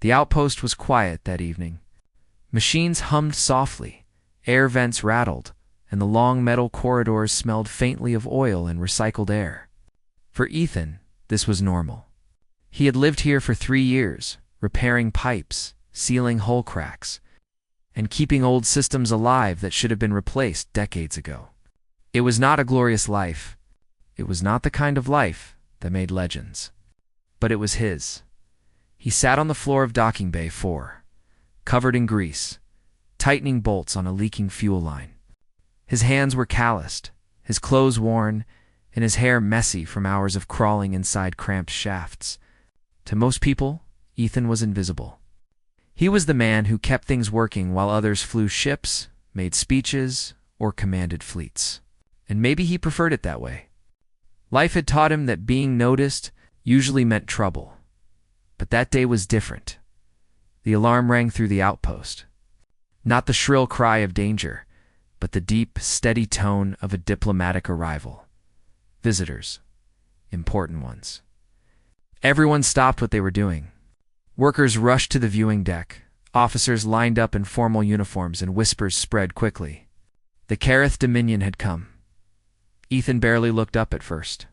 The outpost was quiet that evening. Machines hummed softly, air vents rattled, and the long metal corridors smelled faintly of oil and recycled air. For Ethan, this was normal. He had lived here for 3 years, repairing pipes, sealing hull cracks, and keeping old systems alive that should have been replaced decades ago. It was not a glorious life. It was not the kind of life that made legends. But it was his. He sat on the floor of Docking Bay 4, covered in grease, tightening bolts on a leaking fuel line. His hands were calloused, his clothes worn, and his hair messy from hours of crawling inside cramped shafts. To most people, Ethan was invisible. He was the man who kept things working while others flew ships, made speeches, or commanded fleets. And maybe he preferred it that way. Life had taught him that being noticed usually meant trouble. But that day was different. The alarm rang through the outpost. Not the shrill cry of danger, but the deep, steady tone of a diplomatic arrival. Visitors. Important ones. Everyone stopped what they were doing. Workers rushed to the viewing deck. Officers lined up in formal uniforms, and whispers spread quickly. The Kareth Dominion had come. Ethan barely looked up at first.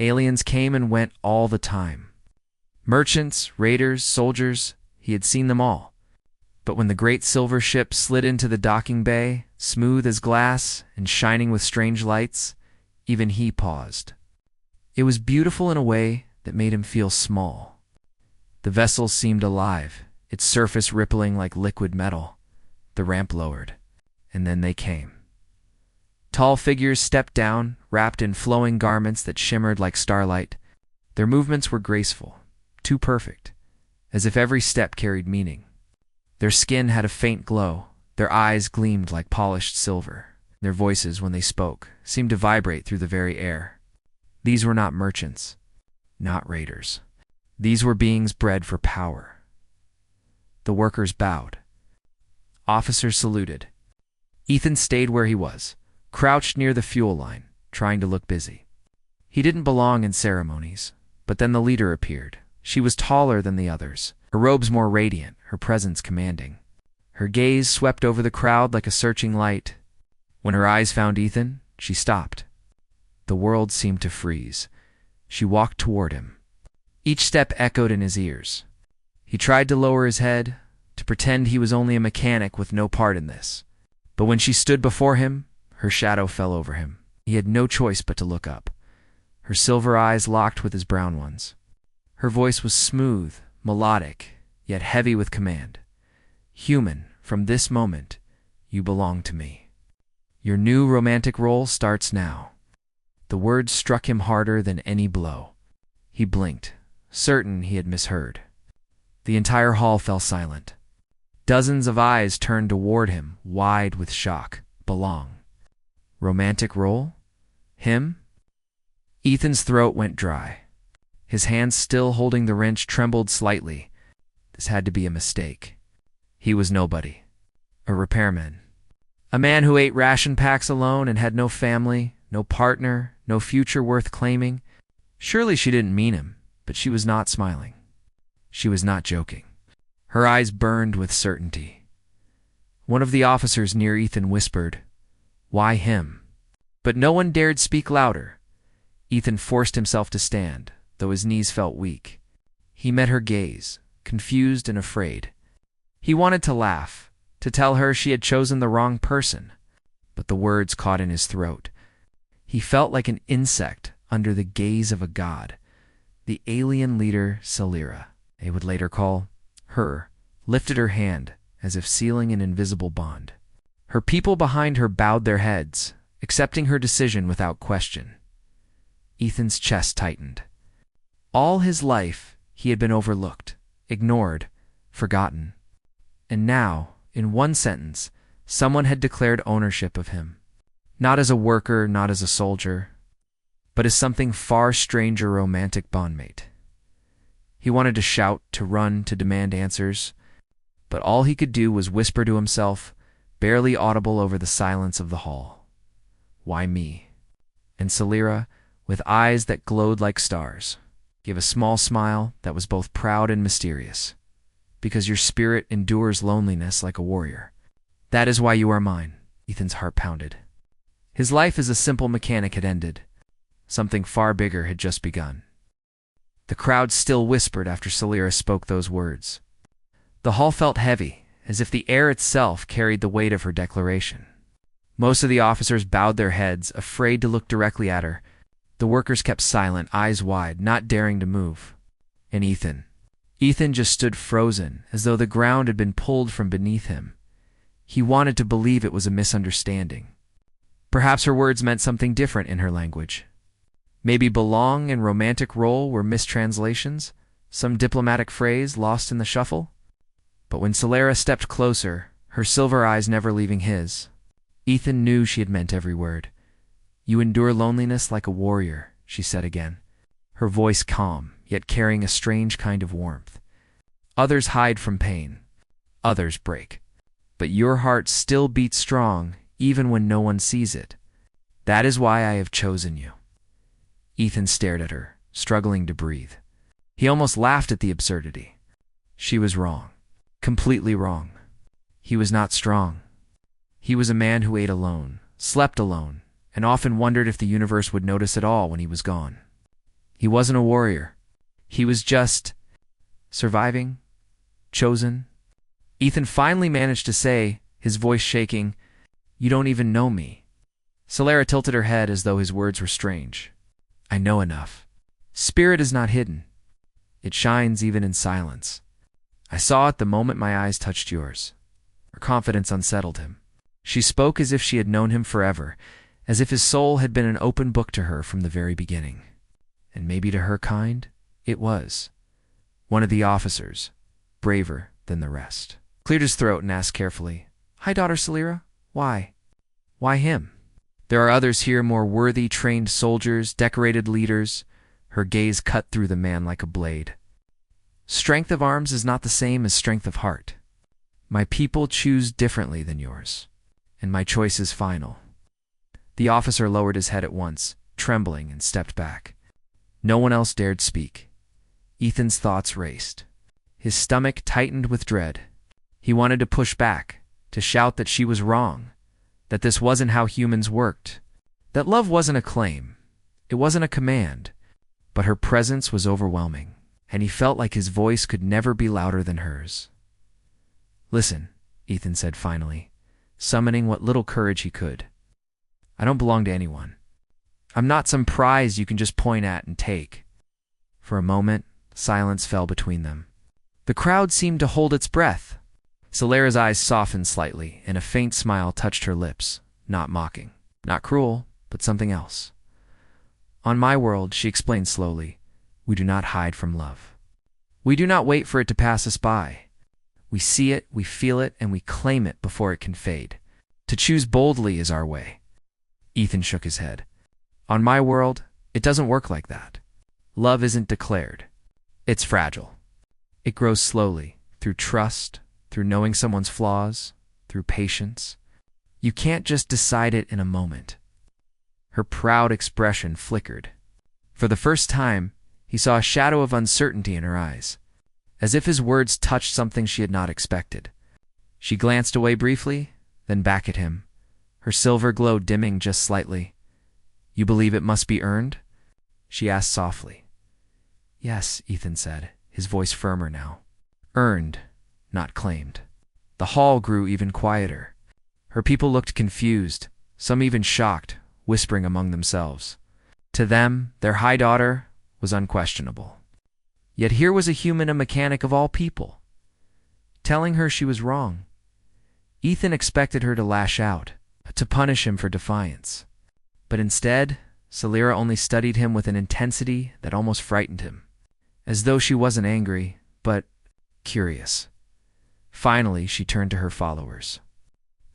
Aliens came and went all the time. Merchants, raiders, soldiers, he had seen them all. But when the great silver ship slid into the docking bay, smooth as glass and shining with strange lights, even he paused. It was beautiful in a way that made him feel small. The vessel seemed alive, its surface rippling like liquid metal. The ramp lowered, and then they came. Tall figures stepped down, wrapped in flowing garments that shimmered like starlight. Their movements were graceful, too perfect, as if every step carried meaning. Their skin had a faint glow, their eyes gleamed like polished silver. Their voices, when they spoke, seemed to vibrate through the very air. These were not merchants, not raiders. These were beings bred for power. The workers bowed. Officers saluted. Ethan stayed where he was, crouched near the fuel line, trying to look busy. He didn't belong in ceremonies, but then the leader appeared. She was taller than the others, her robes more radiant, her presence commanding. Her gaze swept over the crowd like a searching light. When her eyes found Ethan, she stopped. The world seemed to freeze. She walked toward him. Each step echoed in his ears. He tried to lower his head, to pretend he was only a mechanic with no part in this. But when she stood before him, her shadow fell over him. He had no choice but to look up. Her silver eyes locked with his brown ones. Her voice was smooth, melodic, yet heavy with command. Human, from this moment, you belong to me. Your new romantic role starts now. The words struck him harder than any blow. He blinked, certain he had misheard. The entire hall fell silent. Dozens of eyes turned toward him, wide with shock. Belong. Romantic role? Him? Ethan's throat went dry. His hands still holding the wrench trembled slightly. This had to be a mistake. He was nobody. A repairman. A man who ate ration packs alone and had no family, no partner, no future worth claiming. Surely she didn't mean him, but she was not smiling. She was not joking. Her eyes burned with certainty. One of the officers near Ethan whispered, "Why him?" But no one dared speak louder. Ethan forced himself to stand, though his knees felt weak. He met her gaze, confused and afraid. He wanted to laugh, to tell her she had chosen the wrong person, but the words caught in his throat. He felt like an insect under the gaze of a god. The alien leader, Celira, they would later call her, lifted her hand as if sealing an invisible bond. Her people behind her bowed their heads, accepting her decision without question. Ethan's chest tightened. All his life, he had been overlooked, ignored, forgotten. And now, in one sentence, someone had declared ownership of him. Not as a worker, not as a soldier, but as something far stranger, romantic bondmate. He wanted to shout, to run, to demand answers, but all he could do was whisper to himself, barely audible over the silence of the hall. Why me? And Celira, with eyes that glowed like stars, gave a small smile that was both proud and mysterious. because your spirit endures loneliness like a warrior. That is why you are mine. Ethan's heart pounded. His life as a simple mechanic had ended. Something far bigger had just begun. The crowd still whispered after Celira spoke those words. The hall felt heavy, as if the air itself carried the weight of her declaration. Most of the officers bowed their heads, afraid to look directly at her. The workers kept silent, eyes wide, not daring to move. And Ethan just stood frozen, as though the ground had been pulled from beneath him. He wanted to believe it was a misunderstanding. Perhaps her words meant something different in her language. Maybe belong and romantic role were mistranslations, some diplomatic phrase lost in the shuffle. But when Celira stepped closer, her silver eyes never leaving his, Ethan knew she had meant every word. You endure loneliness like a warrior, she said again, her voice calm, yet carrying a strange kind of warmth. Others hide from pain. Others break. But your heart still beats strong, even when no one sees it. That is why I have chosen you. Ethan stared at her, struggling to breathe. He almost laughed at the absurdity. She was wrong. Completely wrong. He was not strong. He was a man who ate alone, slept alone, and often wondered if the universe would notice at all when he was gone. He wasn't a warrior. He was just surviving, chosen. Ethan finally managed to say, his voice shaking, "You don't even know me." Celira tilted her head as though his words were strange. "I know enough. Spirit is not hidden. It shines even in silence. I saw it the moment my eyes touched yours." Her confidence unsettled him. She spoke as if she had known him forever, as if his soul had been an open book to her from the very beginning. And maybe to her kind, it was. One of the officers, braver than the rest, cleared his throat and asked carefully, "Hi, daughter Celira. Why? Why him? There are others here more worthy, trained soldiers, decorated leaders." Her gaze cut through the man like a blade. "Strength of arms is not the same as strength of heart. My people choose differently than yours, and my choice is final." The officer lowered his head at once, trembling, and stepped back. No one else dared speak. Ethan's thoughts raced. His stomach tightened with dread. He wanted to push back, to shout that she was wrong, that this wasn't how humans worked, that love wasn't a claim, it wasn't a command, but her presence was overwhelming, and he felt like his voice could never be louder than hers. "Listen," Ethan said finally, summoning what little courage he could. "I don't belong to anyone. I'm not some prize you can just point at and take." For a moment, silence fell between them. The crowd seemed to hold its breath. Celira's eyes softened slightly, and a faint smile touched her lips, not mocking, not cruel, but something else. "On my world," she explained slowly, "we do not hide from love. We do not wait for it to pass us by. We see it, we feel it, and we claim it before it can fade. To choose boldly is our way." Ethan shook his head. "On my world, it doesn't work like that. Love isn't declared. It's fragile. It grows slowly, through trust, through knowing someone's flaws, through patience. You can't just decide it in a moment." Her proud expression flickered. For the first time, he saw a shadow of uncertainty in her eyes, as if his words touched something she had not expected. She glanced away briefly, then back at him, her silver glow dimming just slightly. "You believe it must be earned?" she asked softly. "Yes," Ethan said, his voice firmer now. "Earned, not claimed." The hall grew even quieter. Her people looked confused, some even shocked, whispering among themselves. To them, their high daughter was unquestionable. Yet here was a human, a mechanic of all people, telling her she was wrong. Ethan expected her to lash out, to punish him for defiance. But instead, Celira only studied him with an intensity that almost frightened him, as though she wasn't angry, but curious. Finally, she turned to her followers.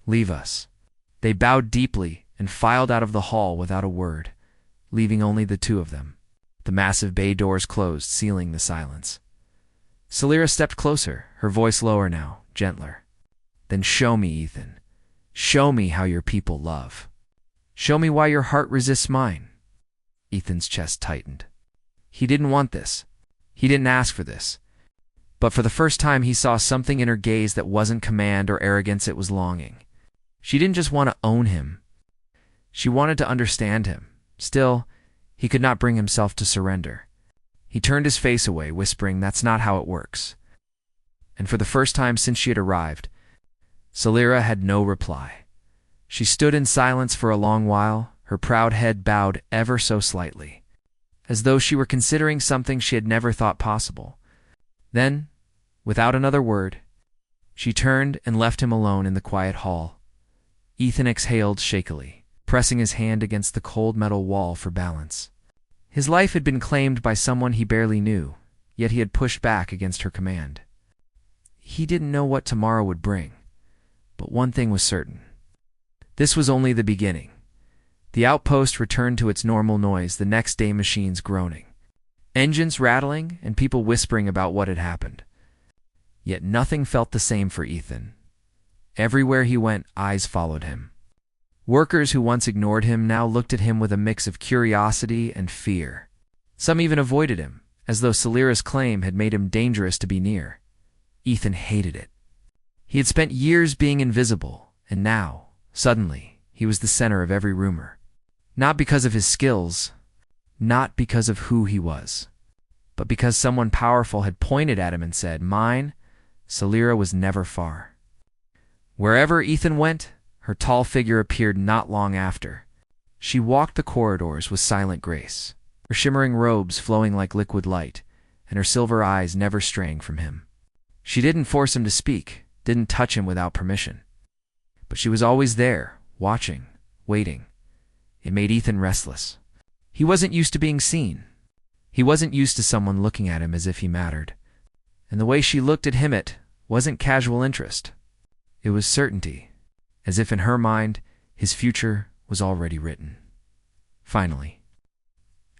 "Leave us." They bowed deeply and filed out of the hall without a word, leaving only the two of them. The massive bay doors closed, sealing the silence. Celira stepped closer, her voice lower now, gentler. "Then show me, Ethan. Show me how your people love. Show me why your heart resists mine." Ethan's chest tightened. He didn't want this. He didn't ask for this. But for the first time he saw something in her gaze that wasn't command or arrogance, it was longing. She didn't just want to own him. She wanted to understand him. Still, he could not bring himself to surrender. He turned his face away, whispering, "That's not how it works." And for the first time since she had arrived, Celira had no reply. She stood in silence for a long while, her proud head bowed ever so slightly, as though she were considering something she had never thought possible. Then, without another word, she turned and left him alone in the quiet hall. Ethan exhaled shakily, pressing his hand against the cold metal wall for balance. His life had been claimed by someone he barely knew, yet he had pushed back against her command. He didn't know what tomorrow would bring, but one thing was certain. This was only the beginning. The outpost returned to its normal noise, the next day machines groaning, engines rattling, and people whispering about what had happened. Yet nothing felt the same for Ethan. Everywhere he went, eyes followed him. Workers who once ignored him now looked at him with a mix of curiosity and fear. Some even avoided him, as though Celira's claim had made him dangerous to be near. Ethan hated it. He had spent years being invisible, and now, suddenly, he was the center of every rumor. Not because of his skills, not because of who he was, but because someone powerful had pointed at him and said, "Mine, Celira was never far." Wherever Ethan went, her tall figure appeared not long after. She walked the corridors with silent grace, her shimmering robes flowing like liquid light, and her silver eyes never straying from him. She didn't force him to speak, didn't touch him without permission. But she was always there, watching, waiting. It made Ethan restless. He wasn't used to being seen. He wasn't used to someone looking at him as if he mattered. And the way she looked at him, it wasn't casual interest. It was certainty, as if in her mind, his future was already written. Finally,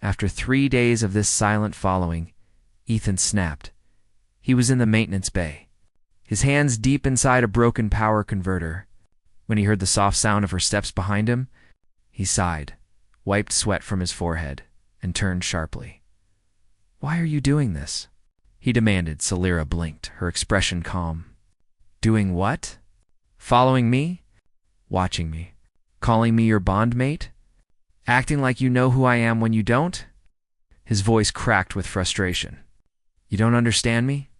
after 3 days of this silent following, Ethan snapped. He was in the maintenance bay, his hands deep inside a broken power converter. When he heard the soft sound of her steps behind him, he sighed, wiped sweat from his forehead, and turned sharply. "Why are you doing this?" he demanded. Celira blinked, her expression calm. "Doing what? Following me? Watching me? Calling me your bondmate? Acting like you know who I am when you don't?" His voice cracked with frustration. "You don't understand me?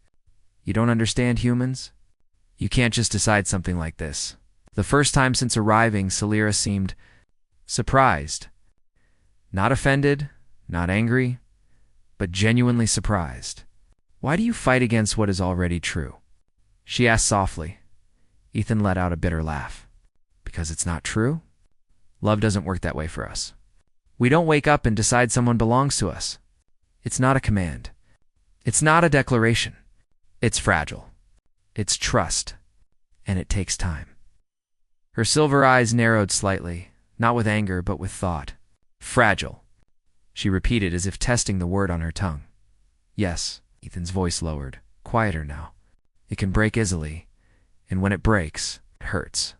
You don't understand humans? You can't just decide something like this." The first time since arriving, Celira seemed surprised. Not offended, not angry, but genuinely surprised. "Why do you fight against what is already true?" she asked softly. Ethan let out a bitter laugh. "Because it's not true? Love doesn't work that way for us. We don't wake up and decide someone belongs to us. It's not a command. It's not a declaration. It's fragile. It's trust. And it takes time." Her silver eyes narrowed slightly, not with anger but with thought. "Fragile," she repeated as if testing the word on her tongue. "Yes," Ethan's voice lowered, quieter now. "It can break easily, and when it breaks, it hurts.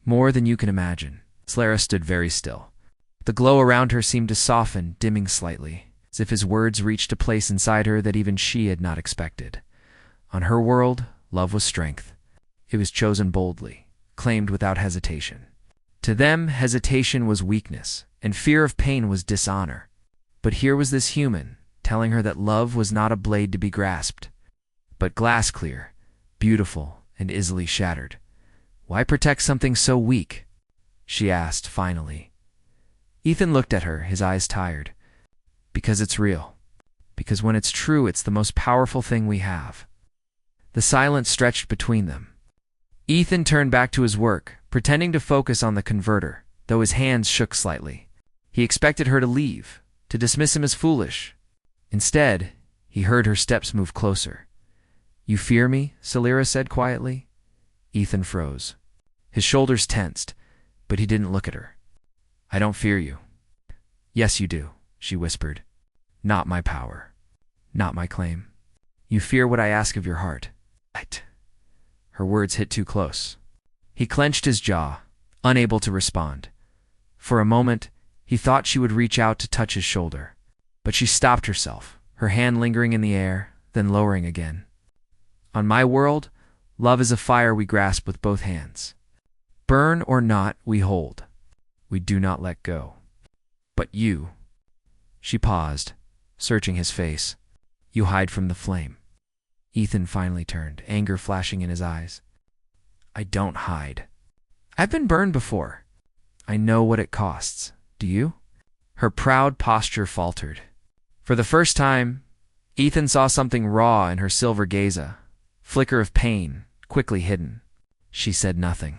More than you can imagine." Celira stood very still. The glow around her seemed to soften, dimming slightly, as if his words reached a place inside her that even she had not expected. On her world, love was strength. It was chosen boldly, claimed without hesitation. To them, hesitation was weakness, and fear of pain was dishonor. But here was this human, telling her that love was not a blade to be grasped, but glass clear, beautiful, and easily shattered. "Why protect something so weak?" she asked finally. Ethan looked at her, his eyes tired. "Because it's real. Because when it's true, it's the most powerful thing we have." The silence stretched between them. Ethan turned back to his work, pretending to focus on the converter, though his hands shook slightly. He expected her to leave, to dismiss him as foolish. Instead, he heard her steps move closer. "You fear me?" Celira said quietly. Ethan froze. His shoulders tensed, but he didn't look at her. "I don't fear you." "Yes, you do," she whispered. "Not my power. Not my claim. You fear what I ask of your heart." "Right." Her words hit too close. He clenched his jaw, unable to respond. For a moment, he thought she would reach out to touch his shoulder, but she stopped herself, her hand lingering in the air, then lowering again. On my world, love is a fire we grasp with both hands. Burn or not, we hold. We do not let go. But you—" she paused, searching his face. "You hide from the flame." Ethan finally turned, anger flashing in his eyes. "I don't hide. I've been burned before. I know what it costs. Do you?" Her proud posture faltered. For the first time, Ethan saw something raw in her silver gaze, a flicker of pain, quickly hidden. She said nothing.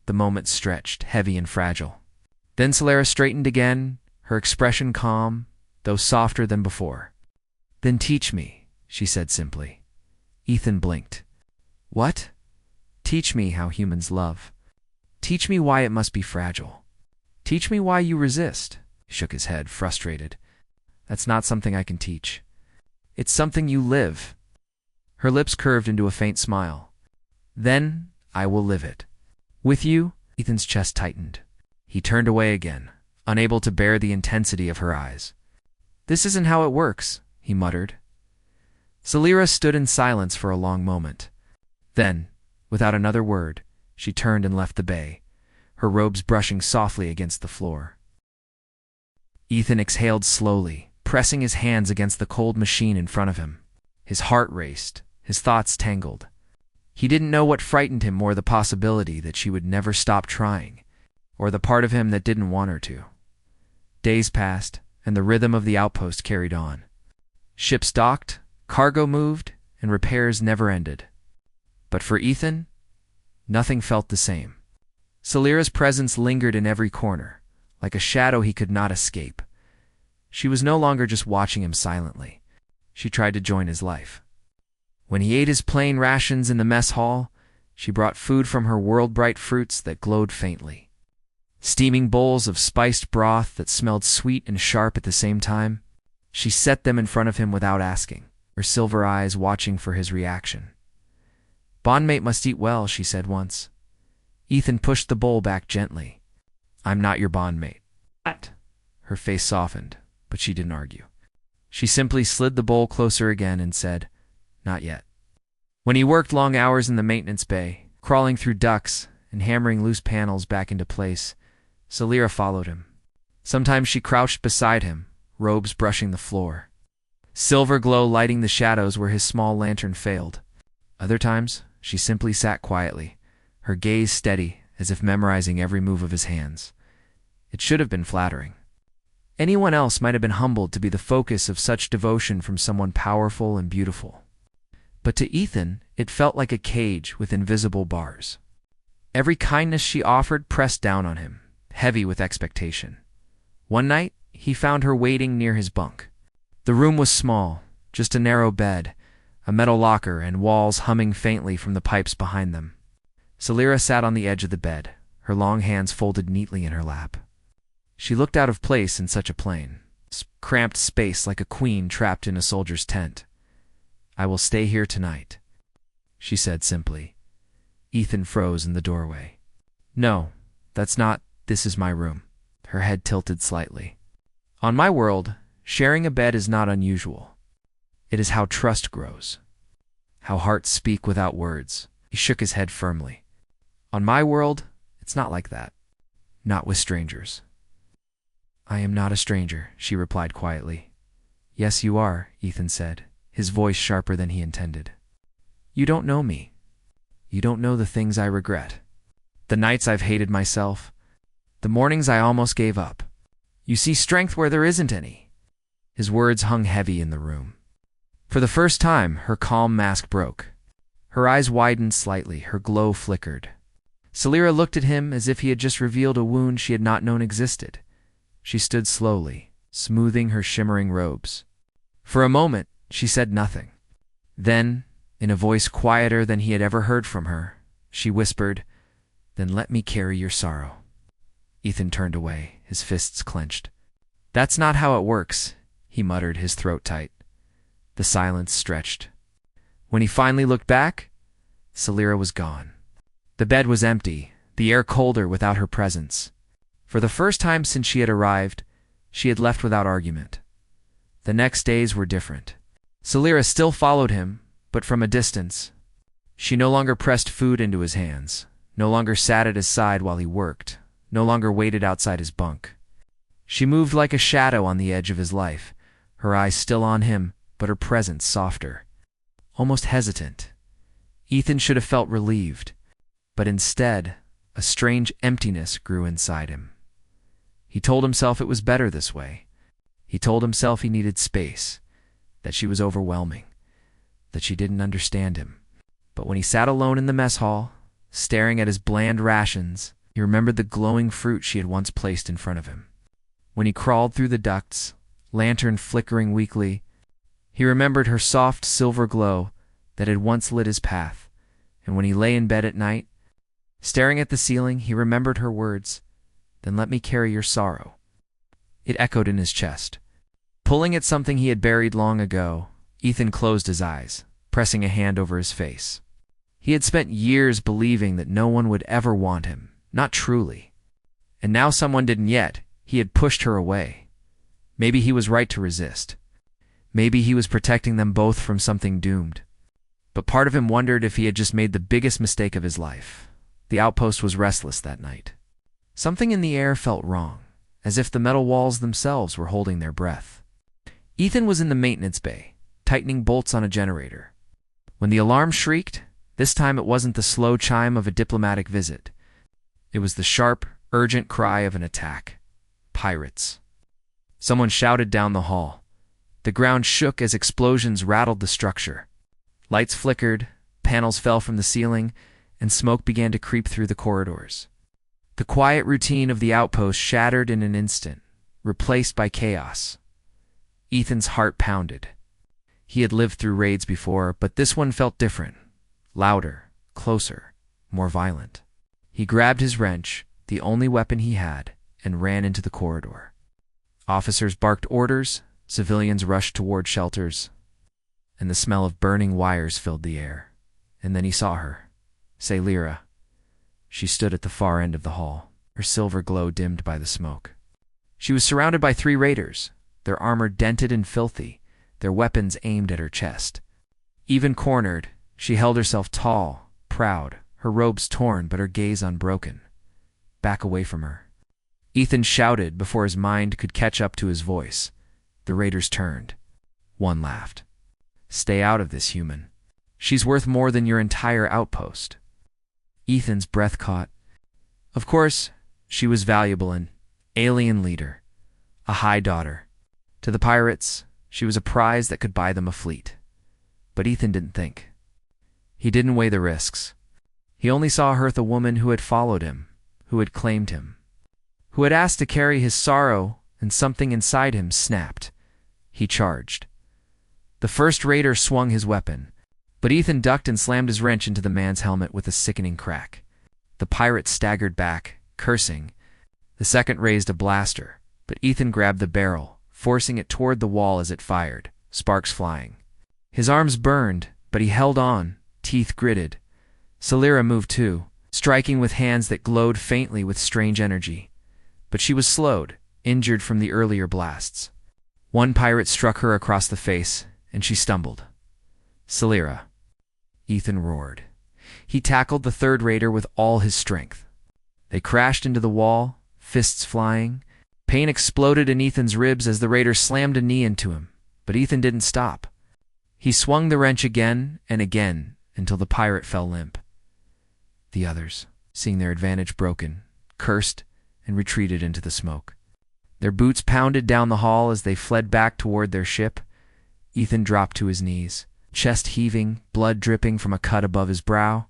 The moment stretched, heavy and fragile. Then Solara straightened again, her expression calm, though softer than before. "Then teach me," she said simply. Ethan blinked. "What?" "Teach me how humans love. Teach me why it must be fragile. Teach me why you resist." He shook his head, frustrated. "That's not something I can teach. It's something you live." Her lips curved into a faint smile. "Then I will live it. With you." Ethan's chest tightened. He turned away again, unable to bear the intensity of her eyes. "This isn't how it works," he muttered. Solara stood in silence for a long moment. Then, without another word, she turned and left the bay, her robes brushing softly against the floor. Ethan exhaled slowly, pressing his hands against the cold machine in front of him. His heart raced, his thoughts tangled. He didn't know what frightened him more, the possibility that she would never stop trying, or the part of him that didn't want her to. Days passed, and the rhythm of the outpost carried on. Ships docked, cargo moved, and repairs never ended. But for Ethan, nothing felt the same. Solara's presence lingered in every corner, like a shadow he could not escape. She was no longer just watching him silently. She tried to join his life. When he ate his plain rations in the mess hall, she brought food from her world-bright fruits that glowed faintly. Steaming bowls of spiced broth that smelled sweet and sharp at the same time. She set them in front of him without asking, her silver eyes watching for his reaction. "Bondmate must eat well," she said once. Ethan pushed the bowl back gently. "I'm not your bondmate." "What?" Her face softened, but she didn't argue. She simply slid the bowl closer again and said, "Not yet." When he worked long hours in the maintenance bay, crawling through ducts and hammering loose panels back into place, Solara followed him. Sometimes she crouched beside him, robes brushing the floor, silver glow lighting the shadows where his small lantern failed. Other times, she simply sat quietly, her gaze steady as if memorizing every move of his hands. It should have been flattering. Anyone else might have been humbled to be the focus of such devotion from someone powerful and beautiful. But to Ethan, it felt like a cage with invisible bars. Every kindness she offered pressed down on him, heavy with expectation. One night, he found her waiting near his bunk. The room was small, just a narrow bed, a metal locker, and walls humming faintly from the pipes behind them. Solara sat on the edge of the bed, her long hands folded neatly in her lap. She looked out of place in such a plain, cramped space like a queen trapped in a soldier's tent. "I will stay here tonight," she said simply. Ethan froze in the doorway. "No, that's not. This is my room." Her head tilted slightly. "On my world, sharing a bed is not unusual. It is how trust grows, how hearts speak without words." He shook his head firmly. "On my world, it's not like that. Not with strangers." "I am not a stranger," she replied quietly. "Yes, you are," Ethan said, his voice sharper than he intended. "You don't know me. You don't know the things I regret. The nights I've hated myself. The mornings I almost gave up. You see strength where there isn't any." His words hung heavy in the room. For the first time, her calm mask broke. Her eyes widened slightly, her glow flickered. Solara looked at him as if he had just revealed a wound she had not known existed. She stood slowly, smoothing her shimmering robes. For a moment, she said nothing. Then, in a voice quieter than he had ever heard from her, she whispered, "Then let me carry your sorrow." Ethan turned away, his fists clenched. "That's not how it works," he muttered, his throat tight. The silence stretched. When he finally looked back, Solara was gone. The bed was empty, the air colder without her presence. For the first time since she had arrived, she had left without argument. The next days were different. Solara still followed him, but from a distance, She no longer pressed food into his hands, no longer sat at his side while he worked, no longer waited outside his bunk. She moved like a shadow on the edge of his life, her eyes still on him, but her presence softer, almost hesitant. Ethan should have felt relieved, but instead, a strange emptiness grew inside him. He told himself it was better this way. He told himself he needed space, that she was overwhelming, that she didn't understand him. But when he sat alone in the mess hall, staring at his bland rations, he remembered the glowing fruit she had once placed in front of him. When he crawled through the ducts, lantern flickering weakly, he remembered her soft silver glow that had once lit his path, and when he lay in bed at night, staring at the ceiling, he remembered her words, "Then let me carry your sorrow." It echoed in his chest. Pulling at something he had buried long ago, Ethan closed his eyes, pressing a hand over his face. He had spent years believing that no one would ever want him, not truly. And now someone didn't yet. He had pushed her away. Maybe he was right to resist. Maybe he was protecting them both from something doomed. But part of him wondered if he had just made the biggest mistake of his life. The outpost was restless that night. Something in the air felt wrong, as if the metal walls themselves were holding their breath. Ethan was in the maintenance bay, tightening bolts on a generator. When the alarm shrieked, this time it wasn't the slow chime of a diplomatic visit. It was the sharp, urgent cry of an attack. Pirates. Someone shouted down the hall. The ground shook as explosions rattled the structure. Lights flickered, panels fell from the ceiling, and smoke began to creep through the corridors. The quiet routine of the outpost shattered in an instant, replaced by chaos. Ethan's heart pounded. He had lived through raids before, but this one felt different. Louder, closer, more violent. He grabbed his wrench, the only weapon he had, and ran into the corridor. Officers barked orders, civilians rushed toward shelters, and the smell of burning wires filled the air. And then he saw her, Sailira. She stood at the far end of the hall, her silver glow dimmed by the smoke. She was surrounded by 3 raiders, their armor dented and filthy, their weapons aimed at her chest. Even cornered, she held herself tall, proud, her robes torn but her gaze unbroken. Back away from her. Ethan shouted before his mind could catch up to his voice. The raiders turned. One laughed. "Stay out of this, human. She's worth more than your entire outpost." Ethan's breath caught. Of course, she was valuable, an alien leader, a high daughter. To the pirates, she was a prize that could buy them a fleet. But Ethan didn't think. He didn't weigh the risks. He only saw her the woman who had followed him, who had claimed him, who had asked to carry his sorrow, and something inside him snapped. He charged. The first raider swung his weapon, but Ethan ducked and slammed his wrench into the man's helmet with a sickening crack. The pirate staggered back, cursing. The second raised a blaster, but Ethan grabbed the barrel, forcing it toward the wall as it fired, sparks flying. His arms burned, but he held on, teeth gritted. Sailira moved too, striking with hands that glowed faintly with strange energy. But she was slowed, injured from the earlier blasts. One pirate struck her across the face, and she stumbled. "Sailira," Ethan roared. He tackled the third raider with all his strength. They crashed into the wall, fists flying. Pain exploded in Ethan's ribs as the raider slammed a knee into him, but Ethan didn't stop. He swung the wrench again and again until the pirate fell limp. The others, seeing their advantage broken, cursed and retreated into the smoke. Their boots pounded down the hall as they fled back toward their ship. Ethan dropped to his knees, chest heaving, blood dripping from a cut above his brow.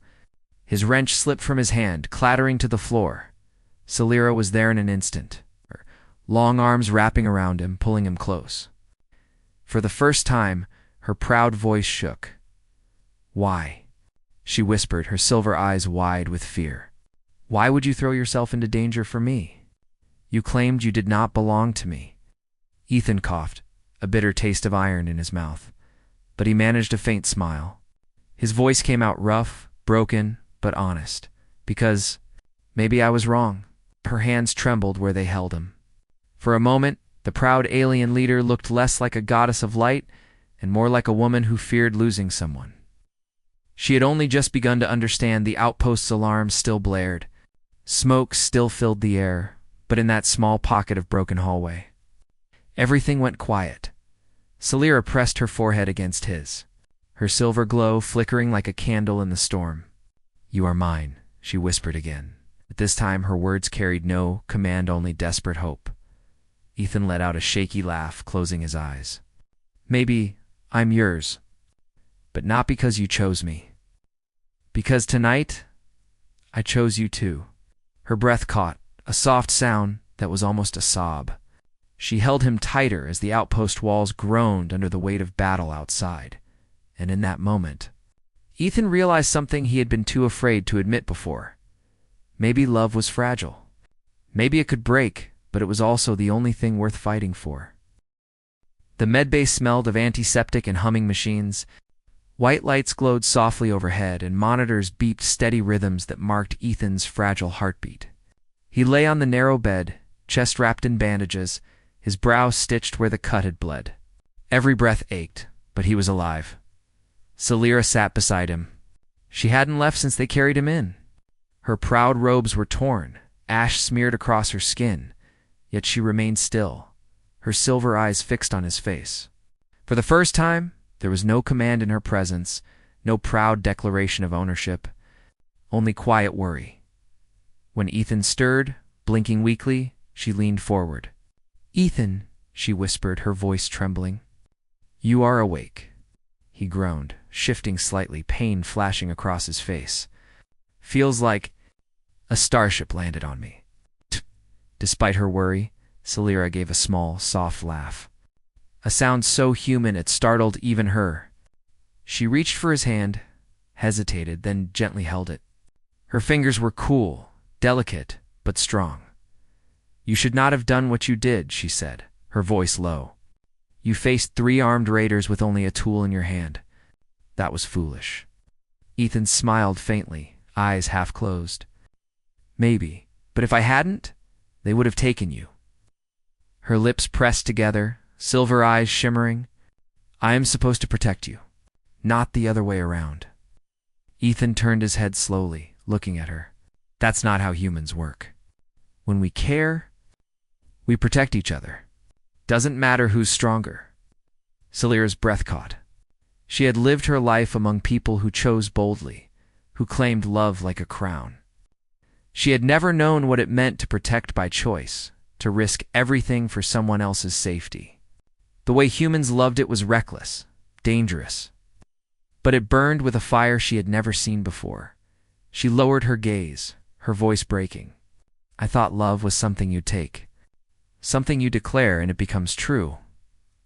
His wrench slipped from his hand, clattering to the floor. Sailira was there in an instant, her long arms wrapping around him, pulling him close. For the first time, her proud voice shook. "Why?" she whispered, her silver eyes wide with fear. "Why would you throw yourself into danger for me? You claimed you did not belong to me." Ethan coughed, a bitter taste of iron in his mouth, but he managed a faint smile. His voice came out rough, broken, but honest, because maybe I was wrong. Her hands trembled where they held him. For a moment, the proud alien leader looked less like a goddess of light and more like a woman who feared losing someone. She had only just begun to understand the outpost's alarm still blared. Smoke still filled the air, but in that small pocket of broken hallway, everything went quiet. Celira pressed her forehead against his, her silver glow flickering like a candle in the storm. "You are mine," she whispered again. But this time her words carried no command, only desperate hope. Ethan let out a shaky laugh, closing his eyes. "Maybe I'm yours, but not because you chose me. Because tonight, I chose you too." Her breath caught, a soft sound that was almost a sob. She held him tighter as the outpost walls groaned under the weight of battle outside. And in that moment, Ethan realized something he had been too afraid to admit before. Maybe love was fragile. Maybe it could break, but it was also the only thing worth fighting for. The medbay smelled of antiseptic and humming machines. White lights glowed softly overhead, and monitors beeped steady rhythms that marked Ethan's fragile heartbeat. He lay on the narrow bed, chest wrapped in bandages, his brow stitched where the cut had bled. Every breath ached, but he was alive. Celira sat beside him. She hadn't left since they carried him in. Her proud robes were torn, ash smeared across her skin, yet she remained still, her silver eyes fixed on his face. For the first time, there was no command in her presence, no proud declaration of ownership, only quiet worry. When Ethan stirred, blinking weakly, she leaned forward. "Ethan," she whispered, her voice trembling. "You are awake." He groaned, shifting slightly, pain flashing across his face. "Feels like a starship landed on me." Despite her worry, Celira gave a small, soft laugh. A sound so human it startled even her. She reached for his hand, hesitated, then gently held it. Her fingers were cool, delicate, but strong. "You should not have done what you did," she said, her voice low. "You faced 3 armed raiders with only a tool in your hand. That was foolish." Ethan smiled faintly, eyes half closed. "Maybe, but if I hadn't, they would have taken you." Her lips pressed together, silver eyes shimmering. "I am supposed to protect you, not the other way around." Ethan turned his head slowly, looking at her. "That's not how humans work. When we care, we protect each other. Doesn't matter who's stronger." Celira's breath caught. She had lived her life among people who chose boldly, who claimed love like a crown. She had never known what it meant to protect by choice, to risk everything for someone else's safety. The way humans loved it was reckless, dangerous. But it burned with a fire she had never seen before. She lowered her gaze, her voice breaking. "I thought love was something you take, something you declare and it becomes true.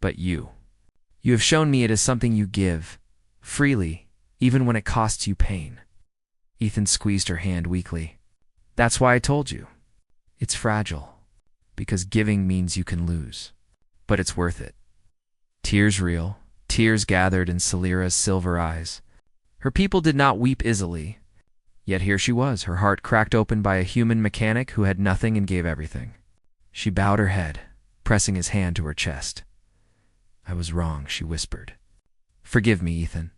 But you have shown me it is something you give, freely, even when it costs you pain." Ethan squeezed her hand weakly. "That's why I told you. It's fragile, because giving means you can lose. But it's worth it." Tears gathered in Celira's silver eyes. Her people did not weep easily. Yet here she was, her heart cracked open by a human mechanic who had nothing and gave everything. She bowed her head, pressing his hand to her chest. "I was wrong," she whispered. "Forgive me, Ethan.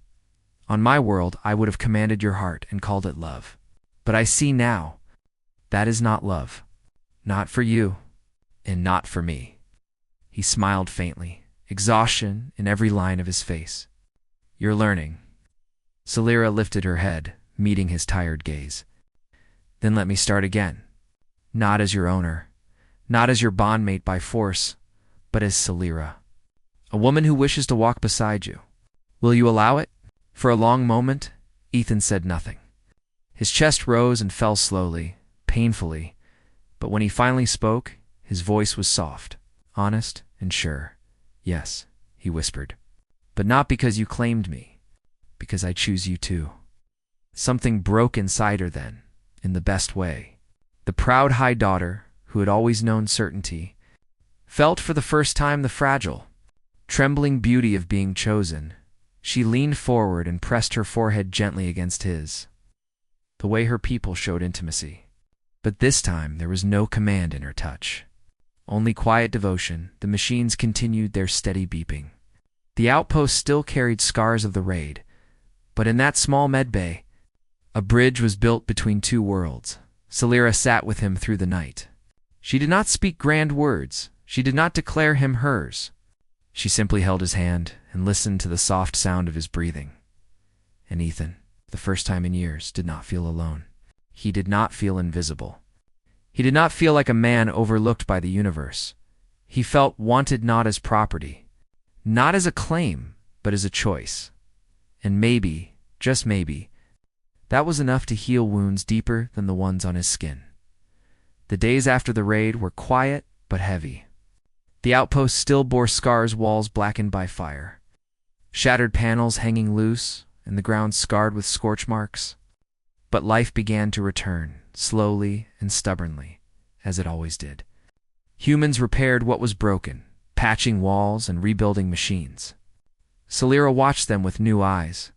On my world, I would have commanded your heart and called it love. But I see now, that is not love. Not for you, and not for me." He smiled faintly, exhaustion in every line of his face. "You're learning." Celira lifted her head, meeting his tired gaze. "Then let me start again. Not as your owner, not as your bondmate by force, but as Celira. A woman who wishes to walk beside you. Will you allow it?" For a long moment, Ethan said nothing. His chest rose and fell slowly, painfully, but when he finally spoke, his voice was soft, honest, and sure. "Yes," he whispered. "But not because you claimed me, because I choose you too." Something broke inside her then, in the best way. The proud high daughter, who had always known certainty, felt for the first time the fragile, trembling beauty of being chosen. She leaned forward and pressed her forehead gently against his, the way her people showed intimacy. But this time there was no command in her touch. Only quiet devotion. The machines continued their steady beeping. The outpost still carried scars of the raid, But in that small medbay, a bridge was built between two worlds. Celira sat with him through the night. She did not speak grand words. She did not declare him hers. She simply held his hand and listened to the soft sound of his breathing. And Ethan, the first time in years, did not feel alone. He did not feel invisible. He did not feel like a man overlooked by the universe. He felt wanted not as property, not as a claim, but as a choice. And maybe, just maybe, that was enough to heal wounds deeper than the ones on his skin. The days after the raid were quiet but heavy. The outpost still bore scars, walls blackened by fire, shattered panels hanging loose, and the ground scarred with scorch marks. But life began to return, slowly and stubbornly, as it always did. Humans repaired what was broken, patching walls and rebuilding machines. Celira watched them with new eyes.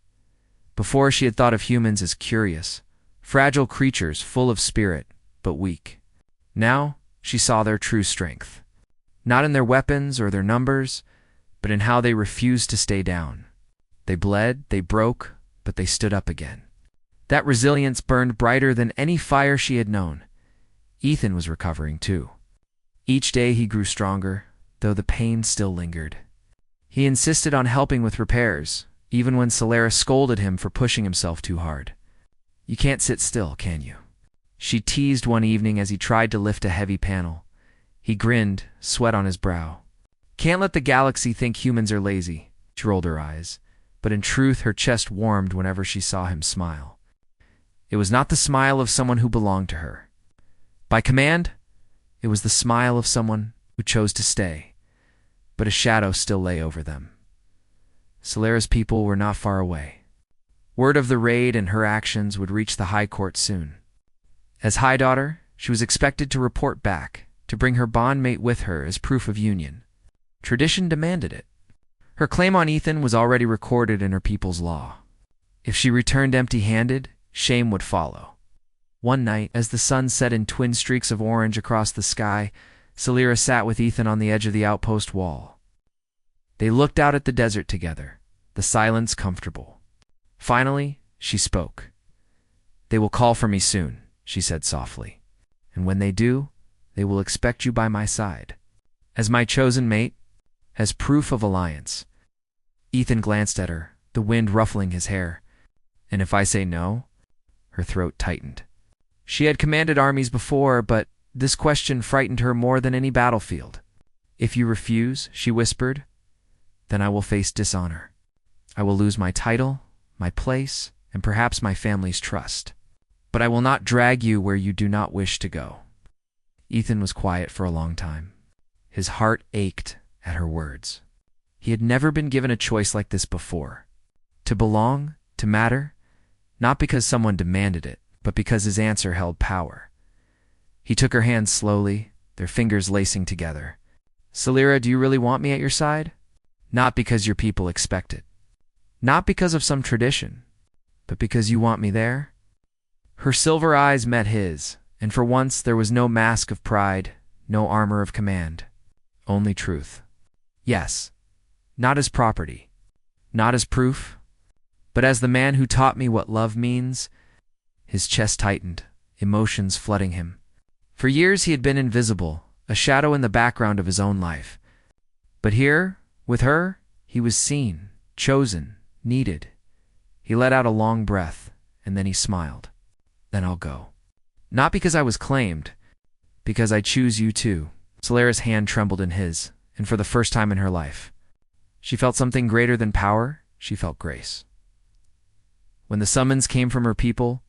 Before, she had thought of humans as curious, fragile creatures full of spirit, but weak. Now, she saw their true strength. Not in their weapons or their numbers, but in how they refused to stay down. They bled, they broke, but they stood up again. That resilience burned brighter than any fire she had known. Ethan was recovering too. Each day he grew stronger, though the pain still lingered. He insisted on helping with repairs, even when Celira scolded him for pushing himself too hard. "You can't sit still, can you?" she teased one evening as he tried to lift a heavy panel. He grinned, sweat on his brow. "Can't let the galaxy think humans are lazy." She rolled her eyes, but in truth her chest warmed whenever she saw him smile. It was not the smile of someone who belonged to her. By command, it was the smile of someone who chose to stay, but a shadow still lay over them. Celira's people were not far away. Word of the raid and her actions would reach the High Court soon. As High Daughter, she was expected to report back, to bring her bondmate with her as proof of union. Tradition demanded it. Her claim on Ethan was already recorded in her people's law. If she returned empty-handed, shame would follow. One night, as the sun set in twin streaks of orange across the sky, Celira sat with Ethan on the edge of the outpost wall. They looked out at the desert together, the silence comfortable. Finally, she spoke. "They will call for me soon," she said softly. "And when they do, they will expect you by my side, as my chosen mate, as proof of alliance." Ethan glanced at her, the wind ruffling his hair. "And if I say no?" Her throat tightened. She had commanded armies before, but this question frightened her more than any battlefield. "If you refuse," she whispered, "then I will face dishonor. I will lose my title, my place, and perhaps my family's trust. But I will not drag you where you do not wish to go." Ethan was quiet for a long time. His heart ached at her words. He had never been given a choice like this before. To belong, to matter, not because someone demanded it, but because his answer held power. He took her hand slowly, their fingers lacing together. "Celira, do you really want me at your side? Not because your people expect it. Not because of some tradition, but because you want me there?" Her silver eyes met his, and for once there was no mask of pride, no armor of command, only truth. "Yes, not as property, not as proof, but as the man who taught me what love means." His chest tightened, emotions flooding him. For years he had been invisible, a shadow in the background of his own life. But here, with her, he was seen, chosen, needed. He let out a long breath, and then he smiled. "Then I'll go. Not because I was claimed, because I choose you too." Celira's hand trembled in his, and for the first time in her life, she felt something greater than power. She felt grace. When the summons came from her people,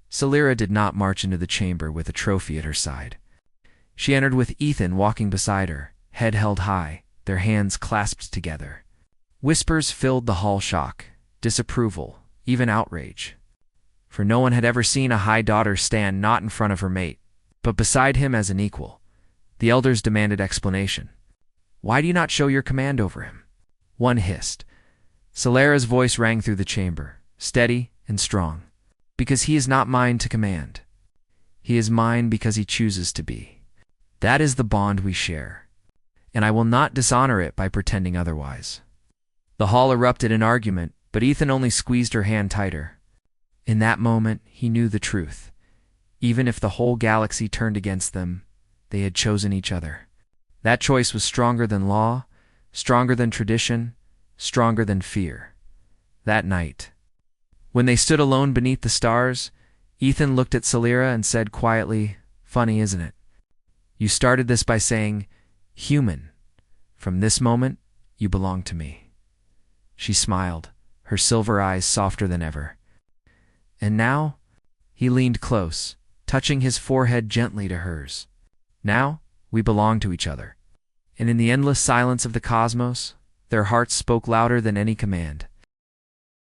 Celira did not march into the chamber with a trophy at her side. She entered with Ethan walking beside her, head held high, their hands clasped together. Whispers filled the hall, shock, disapproval, even outrage. For no one had ever seen a High Daughter stand not in front of her mate, but beside him as an equal. The elders demanded explanation. "Why do you not show your command over him?" One hissed. Celira's voice rang through the chamber, steady and strong. "Because he is not mine to command. He is mine because he chooses to be. That is the bond we share, and I will not dishonor it by pretending otherwise." The hall erupted in argument, But Ethan only squeezed her hand tighter. In that moment, he knew the truth. Even if the whole galaxy turned against them, they had chosen each other. That choice was stronger than law, stronger than tradition, stronger than fear. That night, when they stood alone beneath the stars, Ethan looked at Celira and said quietly, "Funny, isn't it? You started this by saying, 'Human, from this moment, you belong to me.'" She smiled, her silver eyes softer than ever. "And now?" He leaned close, touching his forehead gently to hers. "Now, we belong to each other." And in the endless silence of the cosmos, their hearts spoke louder than any command.